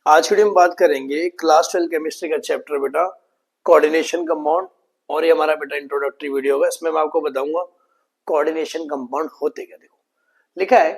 आज की वीडियो में बात करेंगे क्लास 12 केमिस्ट्री का चैप्टर बेटा कोऑर्डिनेशन कंपाउंड। और ये हमारा बेटा इंट्रोडक्टरी वीडियो होगा। इसमें मैं आपको बताऊंगा कोऑर्डिनेशन कंपाउंड होते क्या। देखो लिखा है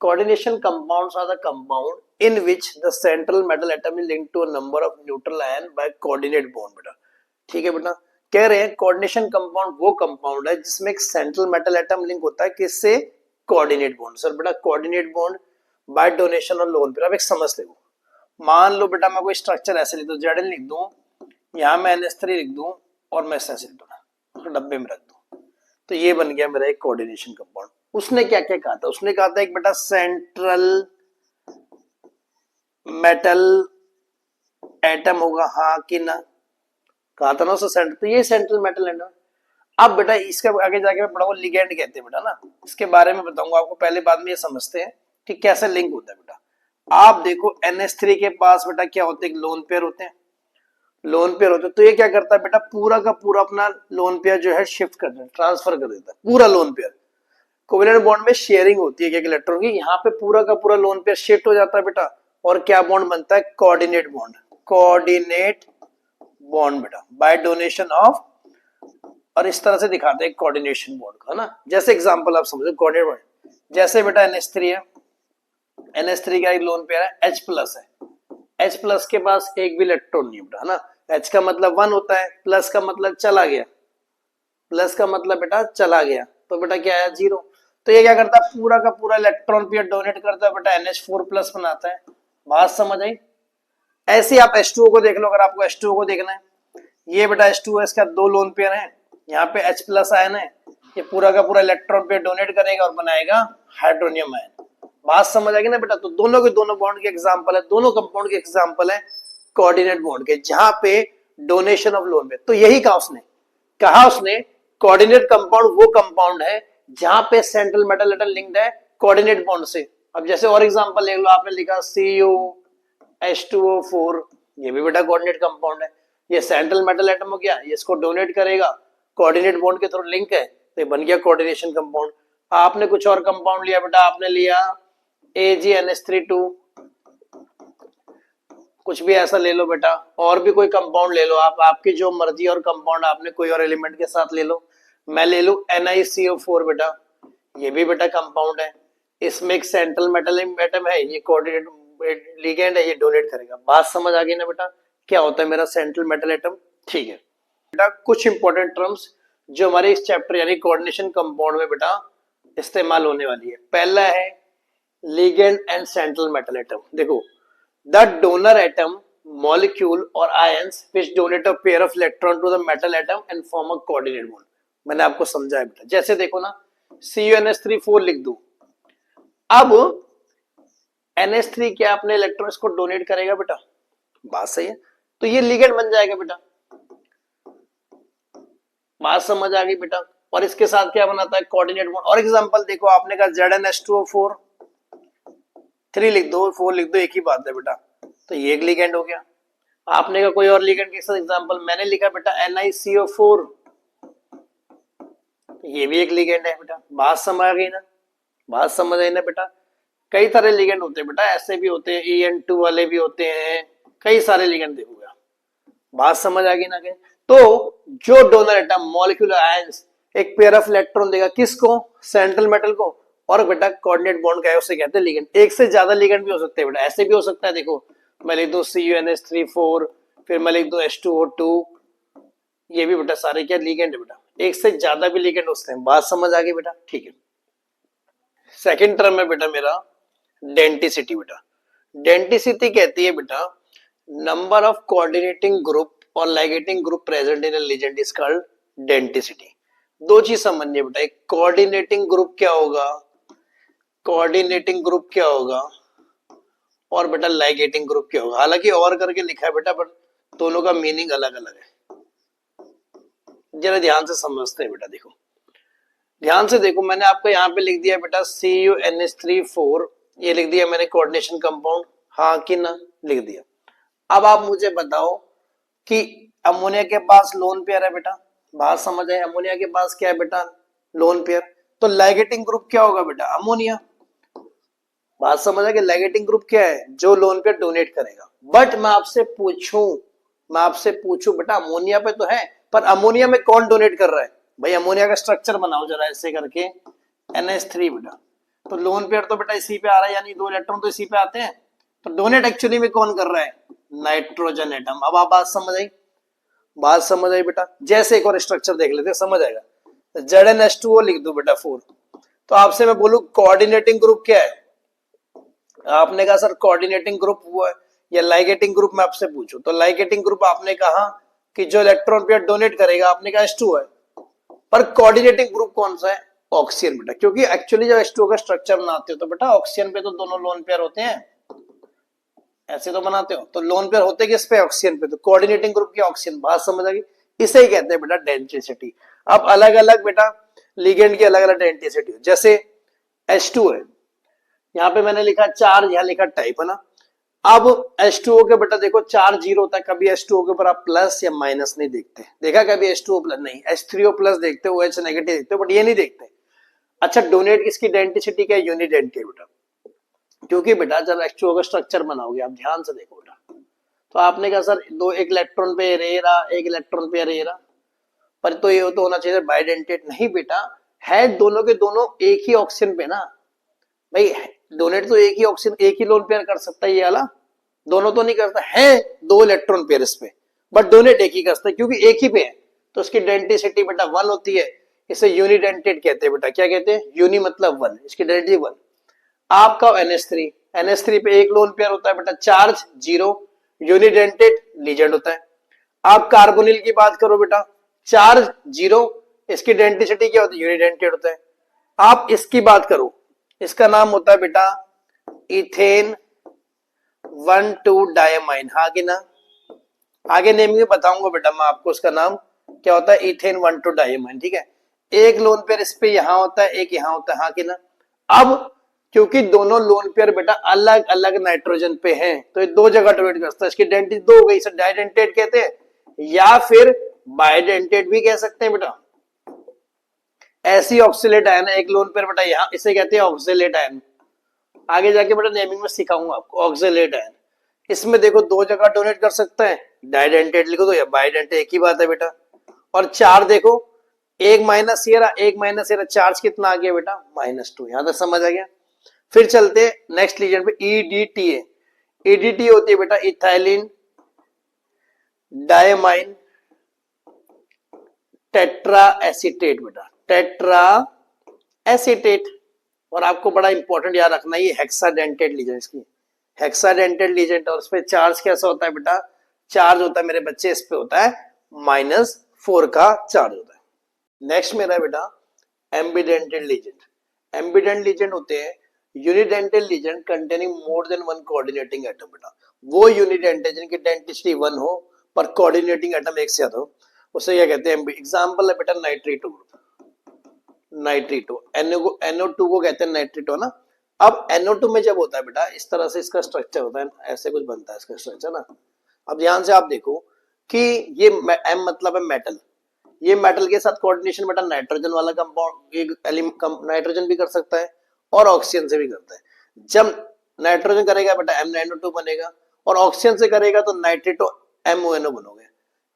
coordination compounds are the compound in which the central metal atom is linked to a number of neutral ion by coordinate bond. बेटा ठीक है बेटा, कह रहे हैं कोऑर्डिनेशन कंपाउंड वो कंपाउंड है जिसमें एक सेंट्रल मेटल एटम लिंक होता है किससे, कोऑर्डिनेट बॉन्ड। सर बेटा कोऑर्डिनेट बॉन्ड बाय डोनेशन और लोन। फिर अब एक समझ देखो, मान लो बेटा मैं कोई स्ट्रक्चर ऐसे लिख दूं, जेड लिख दूं, यहां मैं NH3 लिख दूं और मैं ऐसे लिख दूं तो डब्बे में रख दूं, तो ये बन गया मेरा एक कोऑर्डिनेशन कंपाउंड। उसने क्या क्या कहा था, उसने कहा था एक बेटा सेंट्रल मेटल एटम होगा, हाँ कि ना, कहा था ना उससे सेंटर, तो ये सेंट्रल मेटल है ना। अब बेटा इसके आगे जाके मैं पढ़ाऊंगा लिगेंड कहते हैं बेटा ना, इसके बारे में बताऊंगा आपको। पहले बाद में ये समझते हैं कि कैसे लिंक होता है बेटा। आप देखो NH3 के पास बेटा क्या होते हैं, लोन पेयर होते हैं, लोन पेयर होते हैं। तो ये क्या करता है बेटा, पूरा का पूरा अपना लोन पेयर जो है शिफ्ट कर देता है, ट्रांसफर कर देता है पूरा लोन पेयर। कोवेलेंट बॉन्ड में शेयरिंग होती है एक इलेक्ट्रॉन की, यहाँ पे पूरा का पूरा लोन पेयर शिफ्ट हो जाता है बेटा, और क्या बॉन्ड बनता है, कोऑर्डिनेट बॉन्ड। कोऑर्डिनेट बॉन्ड बेटा बाय डोनेशन ऑफ, और इस तरह से दिखाते हैं कोऑर्डिनेशन बॉन्ड का ना। जैसे एग्जांपल आप समझो कोऑर्डिनेट बॉन्ड, जैसे बेटा NH3 है, NH3 का एक लोन पेयर है, H प्लस है, H प्लस के पास एक भी इलेक्ट्रॉन नहीं बेटा, है ना। H का मतलब 1 होता है, प्लस का मतलब चला गया, प्लस का मतलब बेटा चला गया, तो बेटा क्या आया, 0। तो ये क्या करता है, पूरा का पूरा इलेक्ट्रॉन पेयर डोनेट करता है बेटा, NH4 प्लस बनाता है। बात समझ आई। ऐसे ही आप H2O को देख लो, अगर आपको H2O को देखना है, ये बेटा H2O इसका 2 लोन पेयर है, यहाँ पे H प्लस आयन है, ये पूरा का पूरा इलेक्ट्रॉन पेयर डोनेट करेगा और बनाएगा हाइड्रोनियम आयन। बात समझ आएगी ना बेटा। तो दोनों के दोनों बॉन्ड के एग्जांपल है, दोनों कंपाउंड के एग्जांपल है कोऑर्डिनेट बॉन्ड के, जहां पे डोनेशन ऑफ लोन में। तो यही कहा उसने कोऑर्डिनेट कंपाउंड वो कंपाउंड है जहां पे सेंट्रल मेटल एटम लिंक्ड है कोऑर्डिनेट बॉन्ड से। अब जैसे और एग्जांपल ले लो, आपने लिखा CuH2O4, ये भी बेटा कोऑर्डिनेट कंपाउंड है। ये सेंट्रल मेटल एटम हो गया, ये इसको डोनेट करेगा, कोऑर्डिनेट बॉन्ड के थ्रू लिंक है, तो ये बन गया कोऑर्डिनेशन कंपाउंड। आपने कुछ और कंपाउंड लिया बेटा, आपने लिया AgNH3 2, कुछ भी ऐसा ले लो बेटा, और भी कोई कंपाउंड ले लो आप, आपकी जो मर्जी, और कंपाउंड आपने कोई और एलिमेंट के साथ ले लो। मैं ले लू NiCO4 बेटा, ये भी बेटा कंपाउंड है, इसमें एक सेंट्रल मेटल एटम है, ये कोऑर्डिनेट लिगेंड है, ये डोनेट करेगा। बात समझ आ गई ना बेटा, क्या होता है मेरा सेंट्रल मेटल एटम। ठीक है बेटा, कुछ इंपॉर्टेंट टर्म्स जो हमारे इस चैप्टर यानी कोऑर्डिनेशन कंपाउंड में बेटा इस्तेमाल होने वाली है। पहला है ligand and central metal atom. देखो the donor atom molecule or ions which donate a pair of electron to the metal atom and form a coordinate bond। मैंने आपको समझाया बेटा। जैसे देखो ना, CuNH3 4 लिख दूं, अब NH3 क्या अपने इलेक्ट्रॉन्स को डोनेट करेगा बेटा, बात सही है, तो ये लिगेंड बन जाएगा बेटा। बात समझ आ गई बेटा। और इसके साथ क्या बनाता है, कोऑर्डिनेट बॉन्ड। और एग्जांपल देखो, आपने कहा ZnH2O4, 3 लिख दो, 4 लिख दो, एक ही बात है बेटा, तो ये एक लिगेंड हो गया। आपने का कोई और लिगेंड के साथ एग्जांपल, मैंने लिखा बेटा NiCO4, ये भी एक लिगेंड है बेटा। बात समझ आ गई ना, बात समझ आई ना बेटा। कई तरह लिगेंड होते हैं बेटा, ऐसे भी होते हैं, En2 वाले भी होते हैं, कई सारे लिगेंड देखोगे। बात समझ आ गई ना। तो जो डोनर एटम मॉलिक्यूलर आयंस एक पेयर ऑफ इलेक्ट्रॉन देगा, किसको, सेंट्रल मेटल को, और बेटा कोऑर्डिनेट बॉन्ड का है, उसे कहते हैं लिगेंड। एक से ज्यादा लिगेंड भी हो सकते हैं बेटा, ऐसे भी हो सकता है। देखो मैं लिख दूं CuNH3 4, फिर मैं लिख दूं H2O2, ये भी बेटा सारे क्या लिगेंड है बेटा, एक से ज्यादा भी लिगेंड हो सकते हैं। बात समझ आ गई बेटा। ठीक है, सेकेंड टर्म है बेटा मेरा डेंटिसिटी बेटा। डेंटिसिटी कहती है बेटा नंबर ऑफ कोऑर्डिनेटिंग ग्रुप और ligating group present in a ligand is called denticity. दो चीज समझनी है बेटा, एक कोऑर्डिनेटिंग ग्रुप क्या होगा, कोऑर्डिनेटिंग ग्रुप क्या होगा, और बेटा लाइगेटिंग ग्रुप क्या होगा। हालांकि और करके लिखा है बेटा, बट दोनों का मीनिंग अलग अलग है। जरा ध्यान से समझते हैं बेटा। देखो ध्यान से देखो, मैंने आपको यहाँ पे लिख दिया बेटा CuNH3 4, ये लिख दिया मैंने कोऑर्डिनेशन कंपाउंड, हाँ कि ना, लिख दिया। अब आप मुझे बताओ कि अमोनिया के पास लोन पेयर है बेटा, बात समझ आए, अमोनिया के पास क्या है बेटा, लोन पेयर। तो लाइगेटिंग ग्रुप क्या होगा बेटा, अमोनिया। बात समझ आ कि लिगेटिंग ग्रुप क्या है, जो लोन पेयर डोनेट करेगा। बट मैं आपसे पूछूं बेटा अमोनिया पे तो है, पर अमोनिया में कौन डोनेट कर रहा है भाई, अमोनिया का स्ट्रक्चर बनाओ जरा ऐसे करके NH3 बेटा, तो लोन पेयर तो बेटा इसी पे आ रहा है, यानी 2 इलेक्ट्रॉन तो इसी पे आते हैं, तो डोनेट एक्चुअली में कौन कर रहा है, नाइट्रोजन एटम। अब आप बात समझ आई बेटा। जैसे एक और स्ट्रक्चर देख लेते हैं, समझ आएगा। ZnH2O लिख दो बेटा 4। तो आपसे मैं बोलूं कोऑर्डिनेटिंग ग्रुप क्या है, आपने कहा सर कोऑर्डिनेटिंग ग्रुप वो है या लाइगेटिंग ग्रुप, मैं आपसे पूछूं तो लाइगेटिंग ग्रुप आपने कहा कि जो इलेक्ट्रॉन पेयर डोनेट करेगा, आपने कहा H2 है, पर कोऑर्डिनेटिंग ग्रुप कौन सा है, ऑक्सीजन बेटा, क्योंकि एक्चुअली जब H2O का स्ट्रक्चर बनाते हो तो बेटा ऑक्सीजन पे तो दोनों लोन पेयर होते हैं, ऐसे तो बनाते हो, तो लोन पेयर होते किस पे, ऑक्सीजन पे, तो कोऑर्डिनेटिंग ग्रुप की ऑक्सीजन। बात समझ आ गई, इसे ही कहते हैं बेटा डेंसिटी। अब अलग अलग बेटा लिगेंड की अलग अलग डेंसिटी, जैसे H2 है, यहाँ पे मैंने लिखा चार्ज, यहाँ लिखा टाइप, है ना। अब H2O के बेटा देखो चार्ज 0 होता है, कभी H2O के ऊपर आप प्लस या माइनस नहीं देखते, देखा कभी H2O प्लस नहीं, H3O प्लस देखते हो, OH नेगेटिव देखते हो, बट ये नहीं देखते। अच्छा डोनेट किसकी डेंसिटी क्या है, यूनिडेंटिटी बेटा, क्योंकि बेटा जब H2O का स्ट्रक्चर बनाओगे, आप ध्यान से देखो बेटा, तो आपने कहा सर एक इलेक्ट्रॉन पे रे रहा, एक इलेक्ट्रॉन पे रे रहा, पर तो ये तो होना चाहिए बाइडेंटेट, नहीं बेटा, है दोनों के दोनों एक ही ऑक्सीजन पे ना भाई, डोनेट तो एक ही ऑक्सीजन एक ही लोन पेयर कर सकता है, ये वाला दोनों तो नहीं करता है, 2 इलेक्ट्रॉन पेयर इस पे, बट डोनेट एक ही करता है क्योंकि एक ही पे है, तो उसकी डेंसिटी बेटा 1 होती है, इसे यूनिडेंटेड कहते हैं बेटा, क्या कहते हैं, यूनि मतलब 1, इसकी डेंसिटी 1। आपका NH3 पे एक लोन पेयर होता है बेटा, चार्ज 0, यूनिडेंटेड लीजेंड होता है। आप कार्बोनिल की बात करो बेटा, चार्ज 0, इसकी डेंसिटी क्या होती है, यूनिडेंटेड होता है। आप इसकी बात करो, इसका नाम होता है बेटा इथेन 1,2 डायमाइन, हाँ कि ना, आगे नेम में बताऊंगा बेटा मैं आपको, उसका नाम क्या होता है, इथेन 1,2 डायमाइन, ठीक है। एक लोन पेयर इस पे यहां होता है, एक यहां होता है, हाँ कि ना। अब क्योंकि दोनों लोन पेयर बेटा अलग अलग नाइट्रोजन पे हैं, तो ये 2 जगह डोनेट करता है, इसकी डेंसिटी 2 हो गई, इसे डाइडेंटेट कहते हैं या फिर बाइडेंटेट भी कह सकते हैं बेटा। ऐसी ऑक्सिलेट आयन है एक लोन पेयर बेटा, यहां इसे कहते हैं ऑक्सिलेट आयन, आगे जाके बेटा नेमिंग में सिखाऊंगा आपको ऑक्सिलेट आयन। इसमें देखो 2 जगह डोनेट कर सकते हैं, डाइडेंटेट लिखो तो या बाइडेंटेट, एक ही बात है बेटा। और चार देखो, एक माइनस ये रहा, एक माइनस ये रहा, चार्ज कितना आ गया बेटा, -2, यहां तक समझ आ गया। फिर चलते नेक्स्ट लीजेंड पे, EDTA। EDTA होती है बेटा इथाइलिन डायमाइन टेट्रा एसीटेट बेटा, टेट्रा एसीटेट। और आपको बड़ा इंपॉर्टेंट याद रखना, ये हेक्साडेंटेड लीजेंड, इसकी हेक्साडेंटेड लीजेंड, और उस पर चार्ज कैसा होता है बेटा, चार्ज होता है मेरे बच्चे, इस पे होता है -4 का चार्ज होता है। नेक्स्ट मेरा बेटा एम्बिडेंटेड लीजेंड। एम्बिडेंट लीजेंड होते हैं unidentate legend containing more than 1 coordinating atom बेटा, वो यूनिडेंटेड जिनकी डेंसिटी 1 हो पर कोऑर्डिनेटिंग एटम एक से ज्यादा हो, उसे क्या कहते हैं, एग्जांपल है बेटा नाइट्रेटो, NO2 को कहते हैं नाइट्रेटो ना। अब NO2 में जब होता है बेटा इस तरह से इसका स्ट्रक्चर होता है, ऐसे कुछ बनता है इसका स्ट्रक्चर ना। अब ध्यान से आप देखो कि ये M मतलब है मेटल, ये मेटल के साथ कोऑर्डिनेशन बेटा नाइट्रोजन वाला कंपाउंड, नाइट्रोजन भी कर सकता है और ऑक्सीजन से भी करता है। जब नाइट्रोजन करेगा बेटा MnO2 बनेगा, और ऑक्सीजन से करेगा तो नाइट्रेटो MONO बनोगे।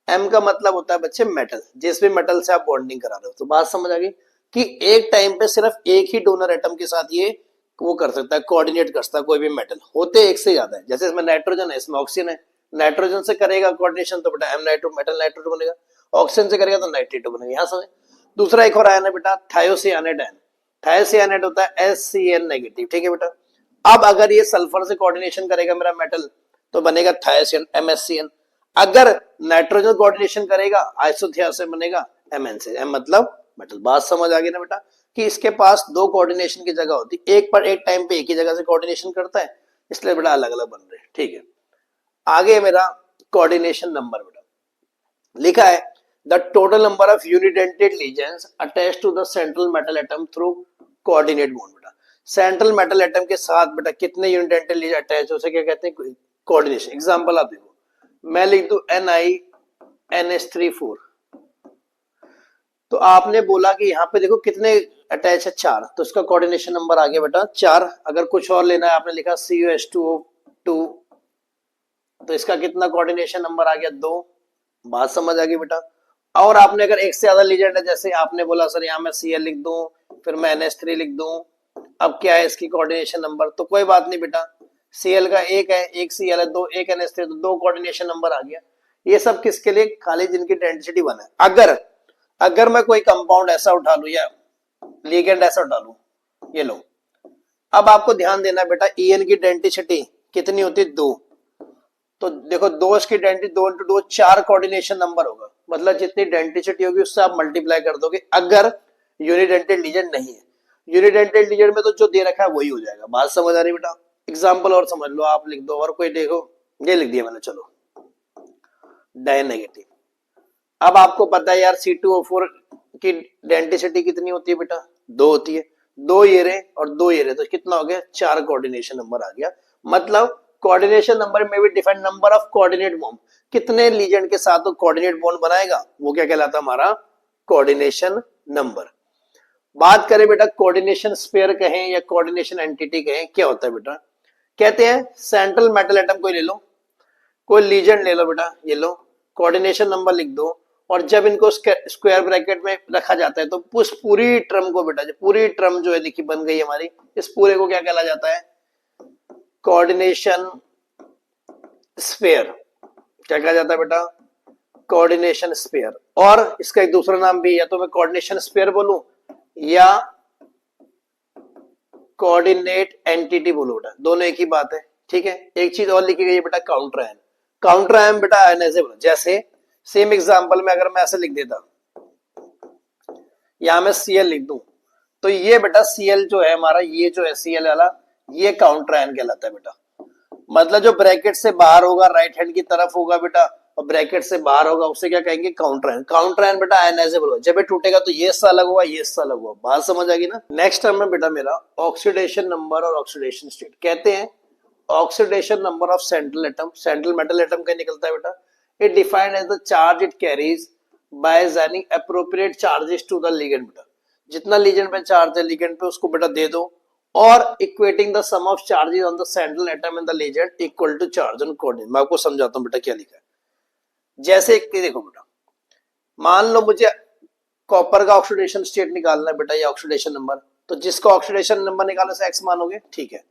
M का मतलब होता है बच्चे मेटल, जिस भी मेटल से आप बॉन्डिंग करा रहे हो। तो बात समझ आ गई कि एक टाइम पे सिर्फ एक ही डोनर एटम के साथ ये वो कर सकता है, कोऑर्डिनेट कर सकता है कोई भी मेटल, होते एक से ज्यादा है। जैसे इसमें नाइट्रोजन है, इसमें ऑक्सीजन है, नाइट्रोजन से करेगा कोऑर्डिनेशन तो बेटा मेटल नाइट्रेटो बनेगा, ऑक्सीजन से करेगा तो नाइट्रेटो बनेगा, यहां समझ। दूसरा एक और आयन है बेटा थायोसियानेट आयन, थायोसियानेट होता है SCN नेगेटिव, ठीक है बेटा। अब अगर ये सल्फर से कोऑर्डिनेशन करेगा मेरा मेटल तो बनेगा थायोसियन MSCN, अगर नाइट्रोजन कोऑर्डिनेशन करेगा आइसोथियास से बनेगा MN से, M मतलब मेटल। बात समझ आ गई ना बेटा कि इसके पास 2 कोऑर्डिनेशन की जगह होती, एक पर एक टाइम पे एक ही जगह से कोऑर्डिनेशन करता है, इसलिए बेटा अलग अलग बन रहे हैं, ठीक है। आगे मेरा कोऑर्डिनेशन नंबर बेटा लिखा है, the total number of unidentated ligands attached to the central metal atom through coordinate bond बेटा, सेंट्रल मेटल एटम के साथ बेटा कितने यूनिडेंटेड लीजेंड अटैच हो, उसे क्या कहते हैं, कोऑर्डिनेशन। एग्जांपल आप देखो, मैं लिख दूं NiNH3 4, तो आपने बोला कि यहाँ पे देखो कितने अटैच है, 4, तो इसका कोऑर्डिनेशन नंबर आ गया बेटा 4। अगर कुछ और लेना है, आपने लिखा CuH2O2, तो इसका कितना कोऑर्डिनेशन नंबर आ गया 2। बात समझ आ गई बेटा। और आपने अगर एक से ज्यादा लीजेंड है, जैसे आपने बोला सर यहाँ मैं Cl लिख दूं, फिर मैं NH3 लिख दूं, अब क्या है इसकी कोऑर्डिनेशन नंबर, तो कोई बात नहीं बेटा, Cl का एक है, एक Cl है, दो, एक NH3, तो 2 कोऑर्डिनेशन नंबर आ गया। ये सब किसके लिए, खाली जिनकी डेंसिटी 1 है। अगर मैं कोई कंपाउंड ऐसा उठा लूं या लिगेंड ऐसा उठा लूं, ये लो, अब आपको ध्यान देना बेटा, En की डेंसिटी कितनी होती है 2, तो देखो 2 इसकी डेंसिटी 2 इंटू 2 4 कोऑर्डिनेशन नंबर होगा, मतलब जितनी डेंसिटी होगी उससे आप मल्टीप्लाई कर दोगे। अगर यूनिडेंटेड लीजेंड नहीं है, यूनिडेंटेड लीजेंड में तो जो दे रखा है वही हो जाएगा। बात समझ आ रही बेटा। एग्जांपल और समझ लो, आप लिख दो, और कोई देखो, ये लिख दिया मैंने, चलो डाई नेगेटिव। अब आपको पता है यार C2O4 की डेंसिटी कितनी होती है बेटा, 2 होती है, 2 ये रहे और 2 ये रहे, तो कितना हो गया 4 कोऑर्डिनेशन नंबर आ गया। मतलब कोऑर्डिनेशन नंबर में भी define number of coordinate bond, कितने लीजेंड के साथ तो कोऑर्डिनेट बॉन्ड बनाएगा, वो क्या कहलाता है हमारा कोऑर्डिनेशन नंबर। बात करें बेटा कोऑर्डिनेशन स्पेयर कहें या कोऑर्डिनेशन एंटिटी कहें, क्या होता है बेटा, कहते हैं सेंट्रल मेटल एटम कोई ले लो, कोई लीजेंड ले लो बेटा, ये लो, कोऑर्डिनेशन नंबर लिख दो, और जब इनको स्क्वायर ब्रैकेट में रखा जाता है तो उस पूरी टर्म को बेटा, जो पूरी टर्म जो है देखिए बन गई हमारी, इस पूरे को क्या कहला जाता है, कोऑर्डिनेशन स्फीयर। क्या कहा जाता है बेटा, कोऑर्डिनेशन स्फीयर। और इसका एक दूसरा नाम भी, या तो मैं कोऑर्डिनेशन स्फीयर बोलूं या कोऑर्डिनेट एंटिटी बोलूं बेटा, दोनों एक ही बात है, ठीक है। एक चीज और लिखी गई है बेटा, काउंटर आयन। काउंटर आयन बेटा आयनाइजेबल, जैसे सेम एग्जांपल में अगर मैं ऐसे लिख देता, यहां मैं Cl लिख दूं, तो ये बेटा Cl जो है हमारा, ये जो है Cl वाला, ये काउंटर आयन कहलाता है बेटा। मतलब जो ब्रैकेट से बाहर होगा, राइट हैंड की तरफ होगा बेटा, और ब्रैकेट से बाहर होगा, उसे क्या कहेंगे, काउंटर आयन। काउंटर आयन बेटा आयनाइजेबल होगा, जब ये टूटेगा तो ये हिस्सा अलग होगा, ये हिस्सा अलग होगा। बात समझ आ गई ना। नेक्स्ट टर्म में बेटा मेरा ऑक्सीडेशन नंबर और ऑक्सीडेशन स्टेट। कहते हैं oxidation number of central atom, central metal atom क्या निकलता है बेटा, it defined as the charge it carries by assigning appropriate charges to the ligand बेटा, जितना लीजेंड पे चार्ज है लिगेंड पे उसको बेटा दे दो, और equating the sum of charges on the central atom and the ligand equal to charge on coordinate. मैं आपको समझाता हूं बेटा क्या लिखा है। जैसे कि देखो बेटा, मान लो मुझे कॉपर का ऑक्सीडेशन स्टेट निकालना है बेटा, ये ऑक्सीडेशन नंबर, तो जिसका ऑक्सीडेशन नंबर निकालने से x मानोगे, ठीक है।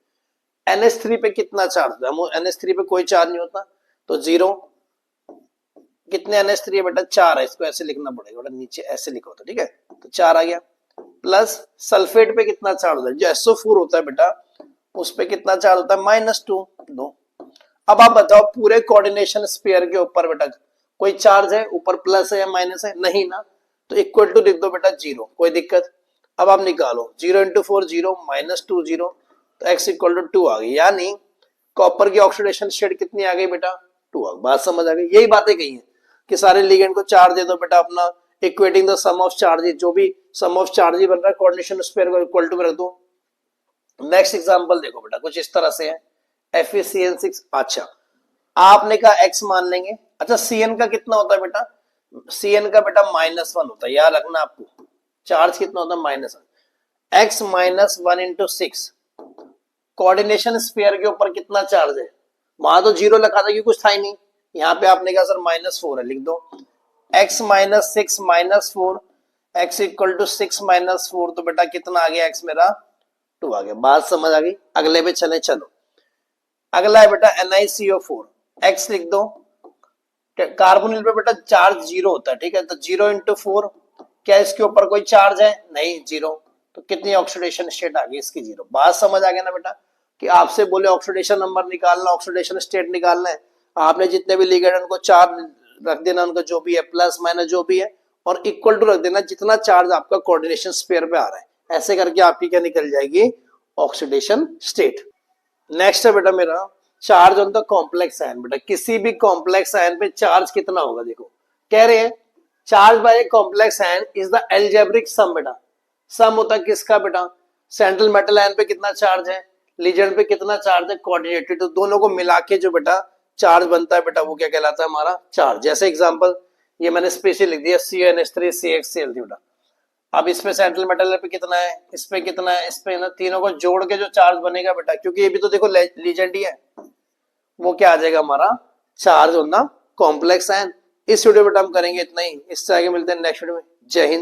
NH3 पे कितना चार्ज है, NH3 पे कोई चार्ज नहीं होता, तो 0। कितने NH3 है बेटा, 4 है, इसको ऐसे लिखना पड़ेगा बेटा, नीचे ऐसे लिखा होता है, ठीक है, तो 4 आ गया। प्लस सल्फेट पे कितना चार्ज होता है, जो SO4 होता है बेटा, उस पे कितना चार्ज होता है, -2, 2। अब आप बताओ पूरे कोऑर्डिनेशन स्फीयर के ऊपर बेटा कोई चार्ज है, ऊपर प्लस है या माइनस है, नहीं ना, तो इक्वल टू लिख दो बेटा 0, कोई दिक्कत। अब आप निकालो 0 × 4 0, -2 0, तो x इक्वल टू 2 आ गई, यानी कॉपर की ऑक्सीडेशन स्टेट कितनी आ गई बेटा, 2 आ गई। बात समझ आ गई। यही बातें कही है कि सारे लिगेंड को चार्ज दे दो बेटा अपना, equating the sum of charges, जो भी सम ऑफ चार्जेस बन रहा है कोऑर्डिनेशन स्फीयर को इक्वल टू रख दो। नेक्स्ट एग्जांपल देखो बेटा, कुछ इस तरह से है FeCN6। अच्छा आपने कहा x मान लेंगे, अच्छा Cn का कितना होता है बेटा, Cn का बेटा -1 होता है, याद रखना आपको, चार्ज कितना होता है, -1। x -1 × 6, कोऑर्डिनेशन स्फीयर के ऊपर कितना चार्ज है, वहां तो 0 लिखा था क्योंकि कुछ था ही नहीं, यहाँ पे आपने कहा सर -4 है, लिख दो x -6 -4, x इक्वल टू 6 -4, तो बेटा कितना आ गया, x मेरा 2 आ गया। बात समझ आ गई। अगले पे चले, चलो अगला है बेटा NiCO4, x लिख दो। कार्बोनिल पे बेटा चार्ज 0 होता है, ठीक है, तो 0 × 4, क्या इसके ऊपर कोई चार्ज है, नहीं, 0, तो कितनी ऑक्सीडेशन स्टेट आ गई इसकी, 0। बात समझ आ गया ना बेटा, कि आपसे बोले ऑक्सीडेशन नंबर निकालना, ऑक्सीडेशन स्टेट निकालना है, आपने जितने भी लिगेंड उनको चार्ज रख देना, उनका जो भी है प्लस माइनस जो भी है, और इक्वल टू रख देना जितना चार्ज आपका कोऑर्डिनेशन स्फीयर पे आ रहा है, ऐसे करके आपकी क्या निकल जाएगी, ऑक्सीडेशन स्टेट। नेक्स्ट है बेटा मेरा charge on the complex ion. बेटा किसी भी कॉम्प्लेक्स आयन पे चार्ज कितना होगा, देखो कह रहे हैं charge by a complex ion is the algebraic sum. बेटा सम होता है किसका बेटा, सेंट्रल मेटल आयन पे कितना चार्ज है, लीजेंड पे कितना चार्ज है, कोऑर्डिनेटेड, तो दोनों को मिला के जो बेटा चार्ज बनता है बेटा वो क्या कहलाता है, हमारा चार्ज। जैसे एग्जांपल ये मैंने स्पेशल लिख दिया CnH3 CxCl3 बेटा, अब इसमें सेंट्रल मेटल पे कितना है, इस पे कितना है, इस पे ना, तीनों को जोड़ के जो चार्ज बनेगा बेटा, क्योंकि ये भी तो देखो लीजेंड ही है, वो क्या आ जाएगा हमारा charge on the complex ion. इस वीडियो में हम करेंगे इतना ही, इससे आगे मिलते हैं नेक्स्ट वीडियो में। जय हिंद।